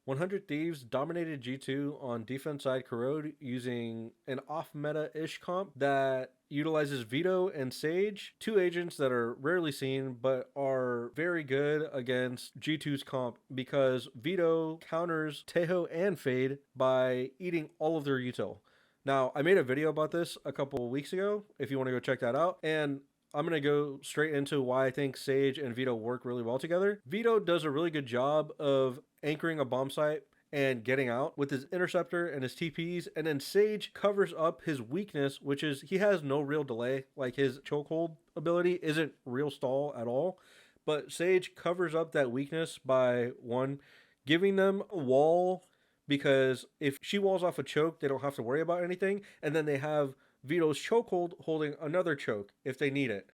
100 Thieves dominated G2 on defense side Corrode using an off-meta-ish comp that utilizes Veto and Sage, two agents that are rarely seen but are very good against G2's comp because Veto counters Teho and Fade by eating all of their util. Now, I made a video about this a couple weeks ago if you want to go check that out, and I'm going to go straight into why I think Sage and Veto work really well together. Veto does a really good job of anchoring a bomb site and getting out with his interceptor and his TPs, and then Sage covers up his weakness, which is he has no real delay. Like his chokehold ability isn't real stall at all, but Sage covers up that weakness by one, giving them a wall, because if she walls off a choke, they don't have to worry about anything, and then they have Vito's chokehold holding another choke if they need it.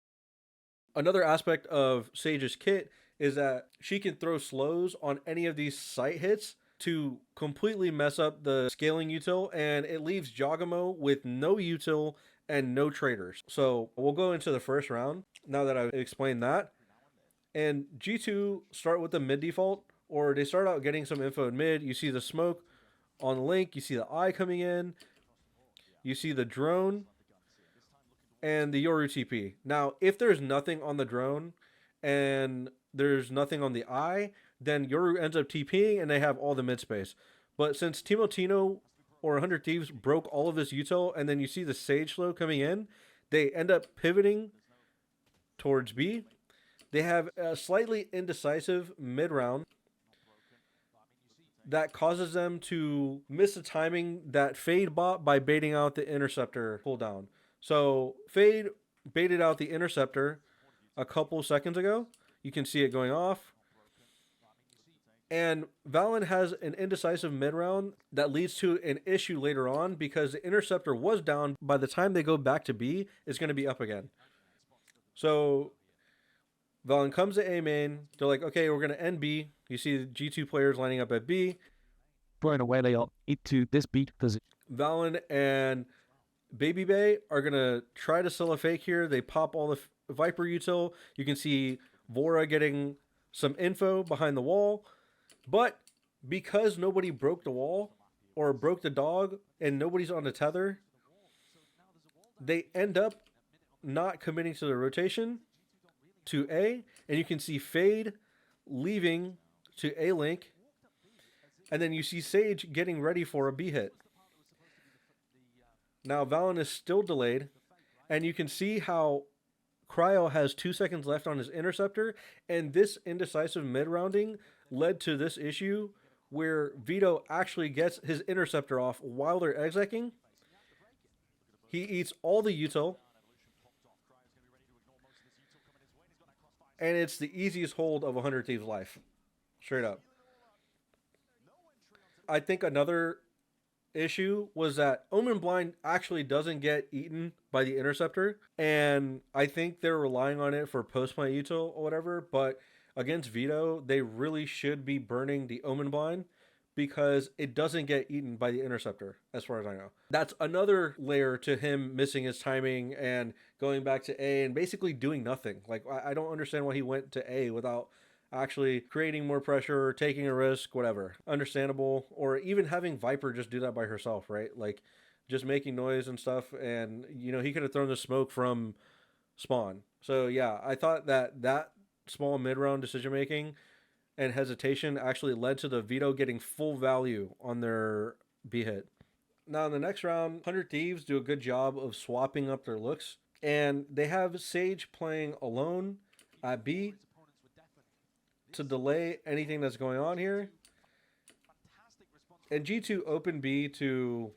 Another aspect of Sage's kit is that she can throw slows on any of these site hits to completely mess up the scaling util, and it leaves Jogamo with no util and no traders. So we'll go into the first round now that I've explained that. And G2 start with the mid default, or they start out getting some info in mid. You see the smoke on the link, you see the eye coming in, you see the drone, and the Yoru TP. Now, if there's nothing on the drone and there's nothing on the eye, then Yoru ends up TPing and they have all the mid space. But since Timotino or 100 Thieves broke all of this util, and then you see the Sage slow coming in, they end up pivoting towards B. They have a slightly indecisive mid round that causes them to miss the timing that Fade bought by baiting out the interceptor cooldown. So Fade baited out the interceptor a couple seconds ago. You can see it going off. And Valen has an indecisive mid round that leads to an issue later on because the interceptor was down. By the time they go back to B, it's going to be up again. So Valen comes to A main. They're like, okay, we're going to end B. You see the G2 players lining up at B. Throwing away they are into this beat position. Valen and Baby Bay are going to try to sell a fake here. They pop all the Viper util. You can see Vora getting some info behind the wall. But because nobody broke the wall or broke the dog and nobody's on the tether, they end up not committing to the rotation to A. And you can see Fade leaving to A link. And then you see Sage getting ready for a B hit. Now Valen is still delayed. And you can see how Cryo has 2 seconds left on his interceptor. And this indecisive mid-rounding led to this issue where Veto actually gets his interceptor off while they're execing. He eats all the util. And it's the easiest hold of 100 Thieves' life. Straight up. I think another issue was that Omen Blind actually doesn't get eaten by the interceptor. And I think they're relying on it for post-play util or whatever. But against Veto, they really should be burning the Omen Blind because it doesn't get eaten by the interceptor, as far as I know. That's another layer to him missing his timing and going back to A and basically doing nothing. Like, I don't understand why he went to A without actually creating more pressure, taking a risk, whatever. Understandable. Or even having Viper just do that by herself, right? Like, just making noise and stuff. And, you know, he could have thrown the smoke from spawn. So, yeah, I thought that small mid-round decision-making and hesitation actually led to the Veto getting full value on their B hit. Now, in the next round, 100 Thieves do a good job of swapping up their looks. And they have Sage playing alone at B to delay anything that's going on here. And G2 open B to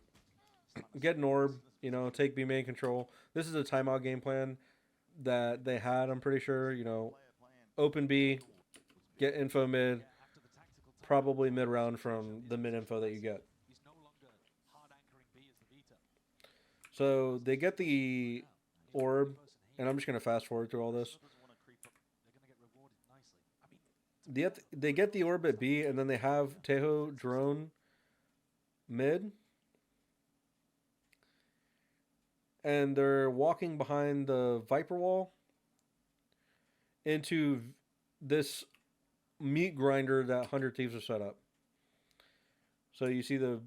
get an orb, you know, take B main control. This is a timeout game plan that they had, I'm pretty sure. You know, open B, get info mid, probably mid round from the mid info that you get. So they get the orb, and I'm just going to fast forward through all this. They get the orb at B, and then they have Teho drone mid. And they're walking behind the Viper wall into this meat grinder that 100 Thieves have set up. So you see the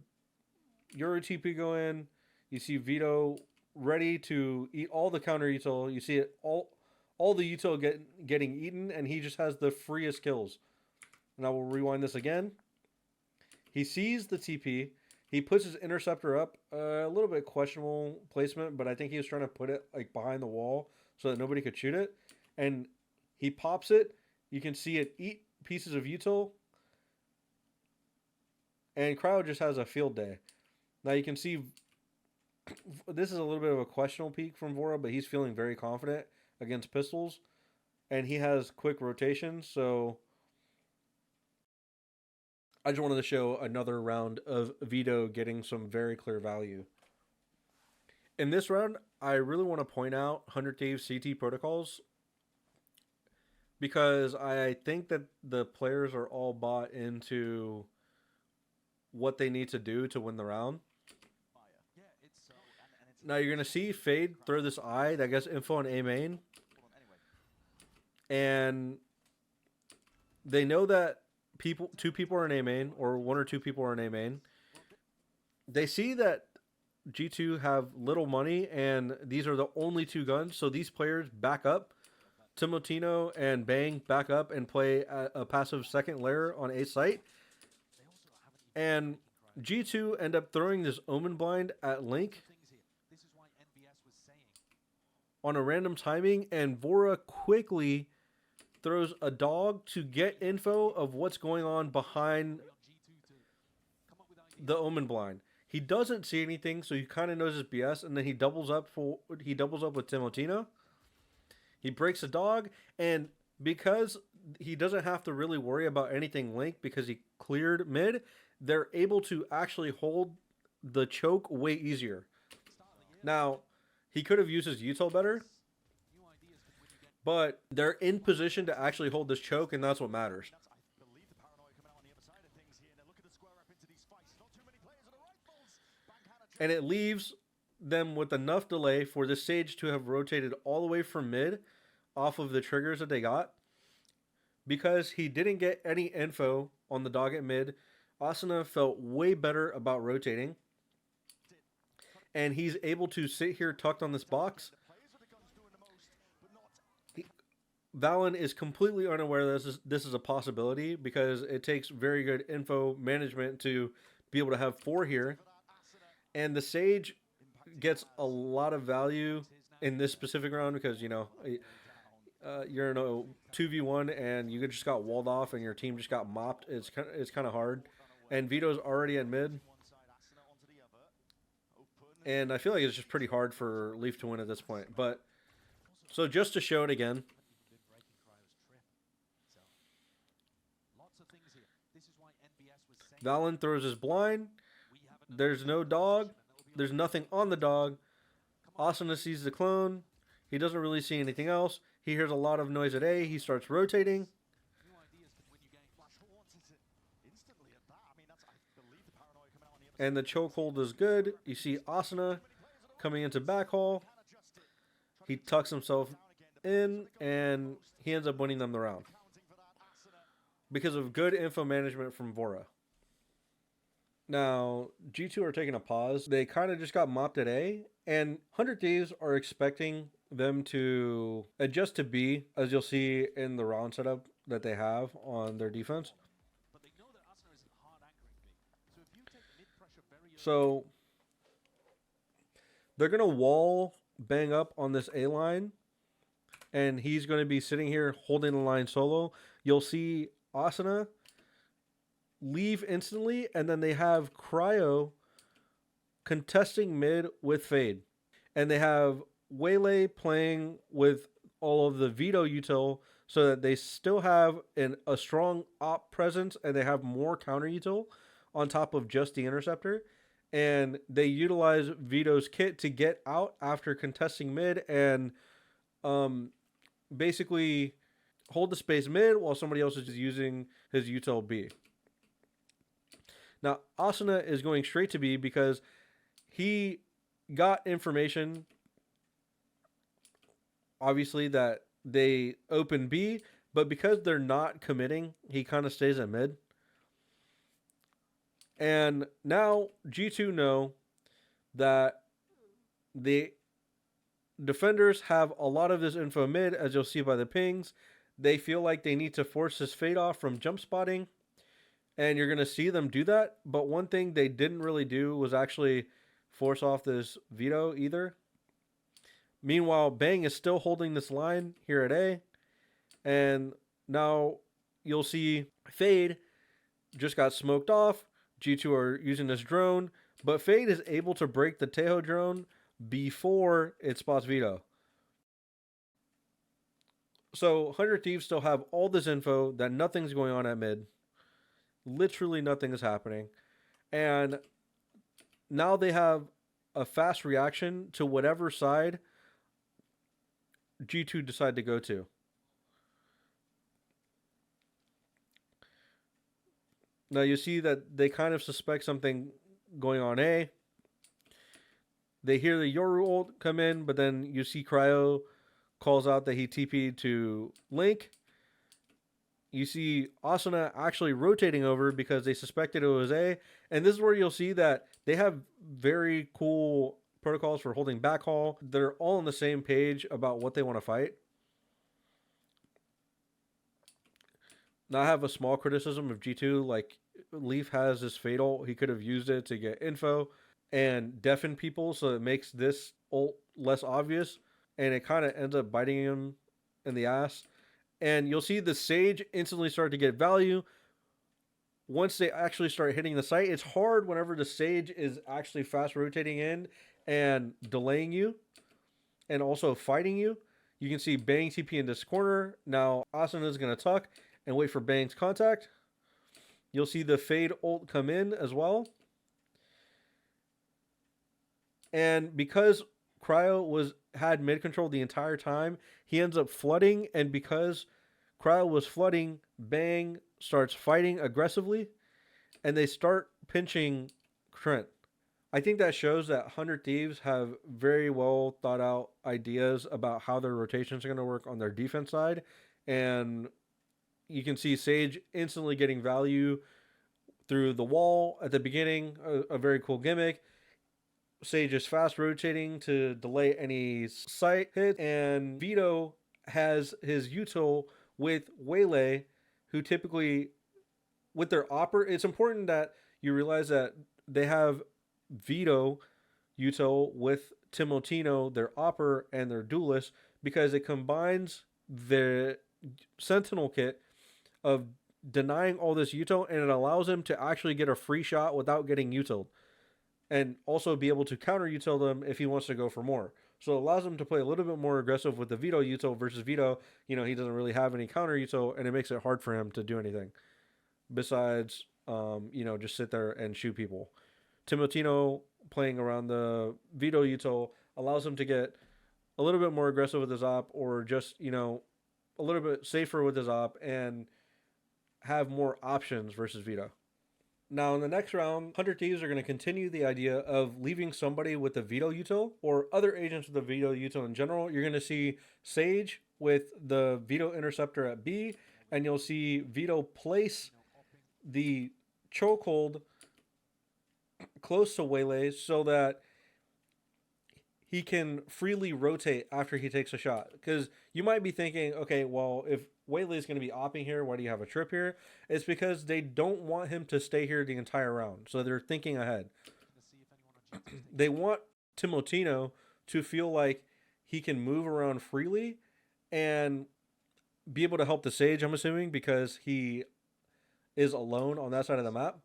Euro TP go in. You see Veto ready to eat all the counter util. You see it all the util getting eaten, and he just has the freest kills. And I will rewind this again. He sees the TP. He puts his interceptor up. A little bit questionable placement, but I think he was trying to put it like behind the wall so that nobody could shoot it. And he pops it. You can see it eat pieces of util. And Crowd just has a field day. Now you can see this is a little bit of a questionable peak from Vora, but he's feeling very confident against pistols. And he has quick rotation, so I just wanted to show another round of Veto getting some very clear value. In this round, I really want to point out 100 Thieves CT protocols because I think that the players are all bought into what they need to do to win the round. Now you're going to see Fade throw this eye that gets info on A main. And they know that two people are in A main, or one or two people are in A main. They see that G2 have little money, and these are the only two guns. So these players back up. Timotino and Bang back up and play a passive second layer on A site. And G2 end up throwing this Omen blind at Link on a random timing, and Vora quickly throws a dog to get info of what's going on behind the Omen blind. He doesn't see anything, so he kind of knows his BS, and then he doubles up with Timotino. He breaks a dog, and because he doesn't have to really worry about anything Link because he cleared mid, they're able to actually hold the choke way easier. Now, he could have used his util better, but they're in position to actually hold this choke, and that's what matters. And it leaves them with enough delay for the Sage to have rotated all the way from mid off of the triggers that they got. Because he didn't get any info on the dog at mid, Asuna felt way better about rotating. And he's able to sit here tucked on this box. Valen is completely unaware that this is a possibility because it takes very good info management to be able to have 4 here. And the Sage gets a lot of value in this specific round because, you know, you're in a 2v1 and you just got walled off and your team just got mopped. It's kind of hard. And Vito's already at mid. And I feel like it's just pretty hard for Leaf to win at this point. But so just to show it again. Valen throws his blind. There's no dog. There's nothing on the dog. Asuna sees the clone. He doesn't really see anything else. He hears a lot of noise at A. He starts rotating. And the chokehold is good. You see Asuna coming into backhaul. He tucks himself in, and he ends up winning them the round. Because of good info management from Vora. Now, G2 are taking a pause. They kind of just got mopped at A, and 100 Thieves are expecting them to adjust to B, as you'll see in the round setup that they have on their defense. So, they're going to wall Bang up on this A line, and he's going to be sitting here holding the line solo. You'll see Asuna leave instantly, and then they have Cryo contesting mid with Fade. And they have Waylay playing with all of the Veto util so that they still have a strong op presence and they have more counter util on top of just the interceptor. And they utilize Veto's kit to get out after contesting mid and basically hold the space mid while somebody else is just using his util B. Now, Asuna is going straight to B because he got information, obviously, that they open B, but because they're not committing, he kind of stays at mid. And now G2 know that the defenders have a lot of this info mid, as you'll see by the pings. They feel like they need to force this fade off from jump spotting, and you're going to see them do that. But one thing they didn't really do was actually force off this veto either. Meanwhile, Bang is still holding this line here at A, and now you'll see Fade just got smoked off. G2 are using this drone, but Fade is able to break the Tejo drone before it spots Veto. So 100 Thieves still have all this info that nothing's going on at mid. Literally nothing is happening. And now they have a fast reaction to whatever side G2 decide to go to. Now you see that they kind of suspect something going on A. They hear the Yoru ult come in, but then you see Cryo calls out that he TP'd to Link. You see Asuna actually rotating over because they suspected it was A. And this is where you'll see that they have very cool protocols for holding backhaul. They're all on the same page about what they want to fight. Now I have a small criticism of G2. Like, Leaf has this fatal. He could have used it to get info and deafen people, so it makes this ult less obvious. And it kind of ends up biting him in the ass. And you'll see the Sage instantly start to get value once they actually start hitting the site. It's hard whenever the Sage is actually fast rotating in and delaying you and also fighting you. You can see Bang TP in this corner. Now Asuna is going to tuck and wait for Bang's contact. You'll see the Fade ult come in as well. And because Cryo had mid control the entire time, he ends up flooding, and because Cryo was flooding, Bang starts fighting aggressively, and they start pinching Trent. I think that shows that 100 Thieves have very well thought out ideas about how their rotations are going to work on their defense side, and you can see Sage instantly getting value through the wall at the beginning, a very cool gimmick. Sage is fast rotating to delay any sight hit, and Veto has his util with Waylay, who typically, with their Opper, it's important that you realize that they have Veto util with Timotino, their Opper, and their Duelist, because it combines the Sentinel kit of denying all this util, and it allows him to actually get a free shot without getting utiled, and also be able to counter util them if he wants to go for more. So it allows him to play a little bit more aggressive with the Veto util versus Veto. He doesn't really have any counter util, and it makes it hard for him to do anything besides, just sit there and shoot people. Timotino playing around the Veto util allows him to get a little bit more aggressive with his op, or just, a little bit safer with his op and have more options versus Veto. Now, in the next round, 100 Thieves are going to continue the idea of leaving somebody with the Veto util, or other agents with the Veto util in general. You're going to see Sage with the Veto interceptor at B, and you'll see Veto place the chokehold close to Waylay so that he can freely rotate after he takes a shot. Because you might be thinking, okay, well, if Waylay is going to be opping here, why do you have a trip here? It's because they don't want him to stay here the entire round. So they're thinking ahead. They want Timotino to feel like he can move around freely and be able to help the Sage, I'm assuming, because he is alone on that side of the map.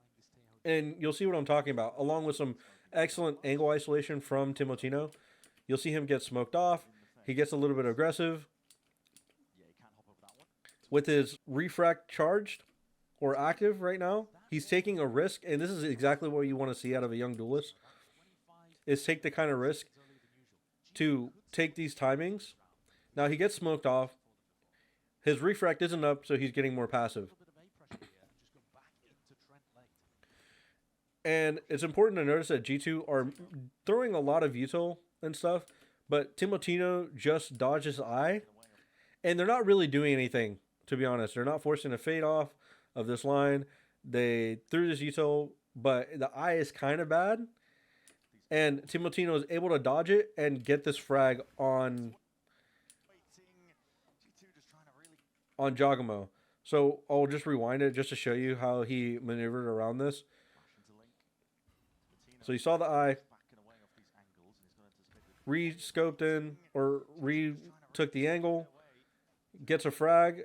And you'll see what I'm talking about, along with some excellent angle isolation from Timotino. You'll see him get smoked off. He gets a little bit aggressive. With his refract charged or active right now, he's taking a risk, and this is exactly what you want to see out of a young duelist, is take the kind of risk to take these timings. Now he gets smoked off. His refract isn't up, so he's getting more passive. And it's important to notice that G2 are throwing a lot of util and stuff, but Timotino just dodges eye, and they're not really doing anything, to be honest. They're not forcing a fade off of this line. They threw this util but the eye is kind of bad. And Timotino is able to dodge it and get this frag on Giacomo. So I'll just rewind it just to show you how he maneuvered around this. So you saw the eye, re-scoped in, or re-took the angle, gets a frag.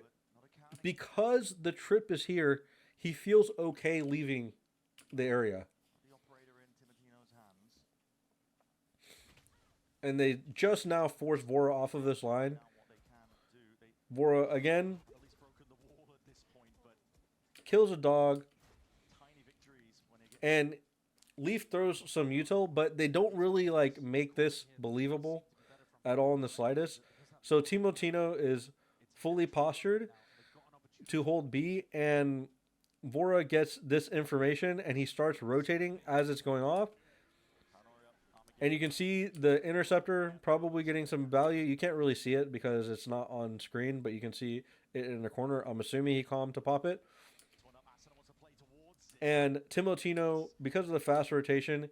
Because the trip is here, he feels okay leaving the area. And they just now force Vora off of this line. Vora again kills a dog, and Leaf throws some util, but they don't really like make this believable at all in the slightest. So Timotino is fully postured to hold B, and Vora gets this information and he starts rotating as it's going off. And you can see the interceptor probably getting some value. You can't really see it because it's not on screen, but you can see it in the corner. I'm assuming he calmed to pop it. And Timotino, because of the fast rotation,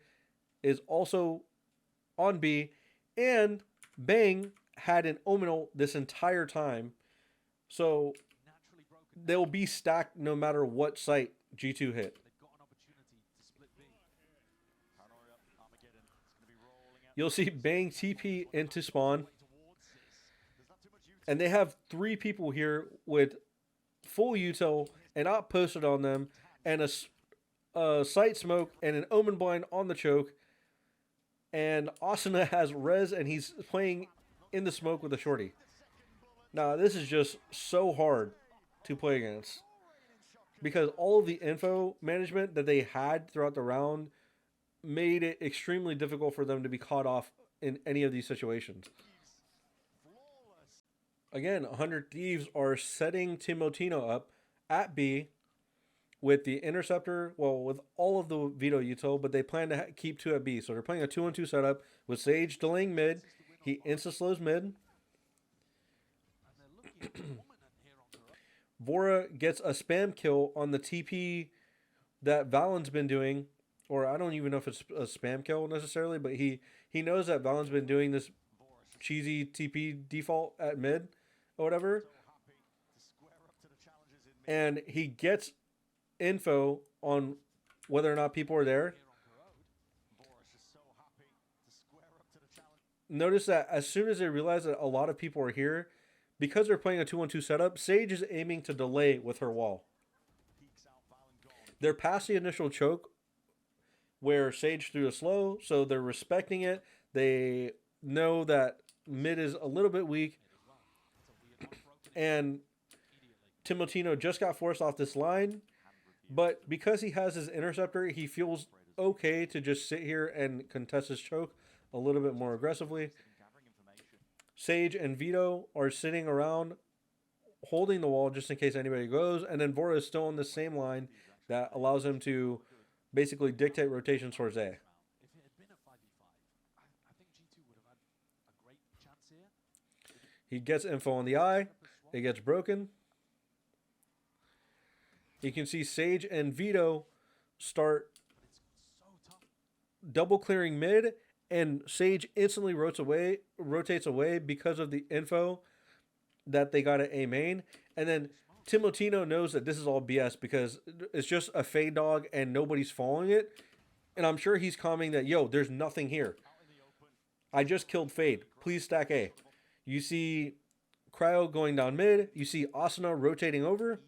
is also on B. And Bang had an Ominal this entire time. So they'll be stacked no matter what site G2 hit. You'll see Bang TP into spawn. And they have 3 people here with full util and not posted on them, and a sight smoke and an omen blind on the choke. And Asuna has res and he's playing in the smoke with a shorty. Now, this is just so hard to play against because all of the info management that they had throughout the round made it extremely difficult for them to be caught off in any of these situations. Again, 100 Thieves are setting Timotino up at B with the interceptor, well, with all of the veto util, but they plan to keep 2 at B. So they're playing a 2-on-2 setup with Sage delaying mid. He insta-slows mid. Vora gets a spam kill on the TP that Valen's been doing, or I don't even know if it's a spam kill necessarily, but he knows that Valen's been doing this cheesy TP default at mid or whatever. And he gets info on whether or not people are there. Notice that as soon as they realize that a lot of people are here, because they're playing a 2-on-2 setup, Sage is aiming to delay with her wall. They're past the initial choke where Sage threw a slow, so they're respecting it. They know that mid is a little bit weak. And Timotino just got forced off this line. But because he has his interceptor, he feels okay to just sit here and contest his choke a little bit more aggressively. Sage and Veto are sitting around holding the wall just in case anybody goes. And then Vora is still on the same line that allows him to basically dictate rotations towards A. He gets info on the eye. It gets broken. You can see Sage and Veto start double clearing mid, and Sage instantly rotates away because of the info that they got at A main. And then Timotino knows that this is all BS because it's just a fade dog and nobody's following it. And I'm sure he's commenting that, yo, there's nothing here. I just killed Fade. Please stack A. You see Cryo going down mid. You see Asuna rotating over.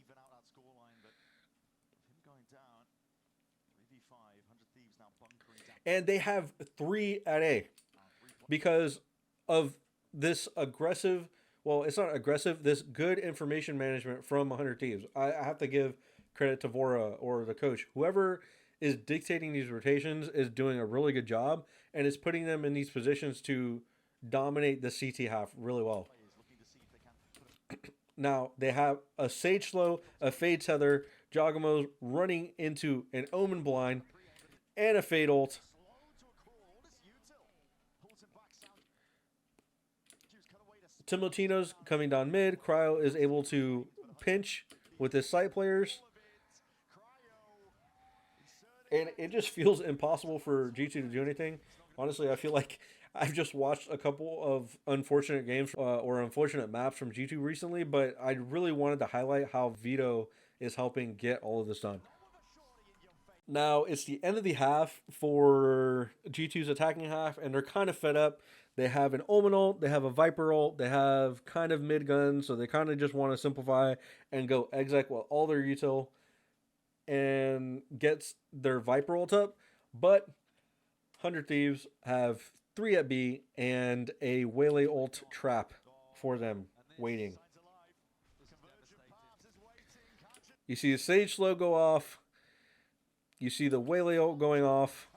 And they have 3 at A because of this aggressive, well, it's not aggressive, this good information management from 100 Thieves. I have to give credit to Vora or the coach. Whoever is dictating these rotations is doing a really good job and is putting them in these positions to dominate the CT half really well. Now, they have a Sage slow, a Fade tether, Giacomo's running into an Omen blind, and a Fade ult. Timotino's coming down mid. Cryo is able to pinch with his side players. And it just feels impossible for G2 to do anything. Honestly, I feel like I've just watched a couple of unfortunate games or unfortunate maps from G2 recently, but I really wanted to highlight how Veto is helping get all of this done. Now it's the end of the half for G2's attacking half, and they're kind of fed up. They have an Omen ult, they have a Viper ult, they have kind of mid guns, so they kind of just want to simplify and go exec with all their util and gets their Viper ult up. But 100 Thieves have 3 at B and a Waylay ult trap for them waiting. You see the Sage slow go off. You see the Waylay ult going off.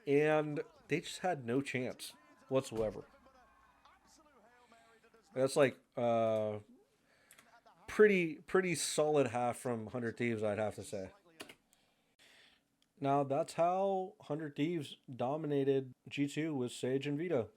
And they just had no chance whatsoever. That's like pretty solid half from 100 Thieves, I'd have to say. Now that's how 100 Thieves dominated G2 with Sage and Veto.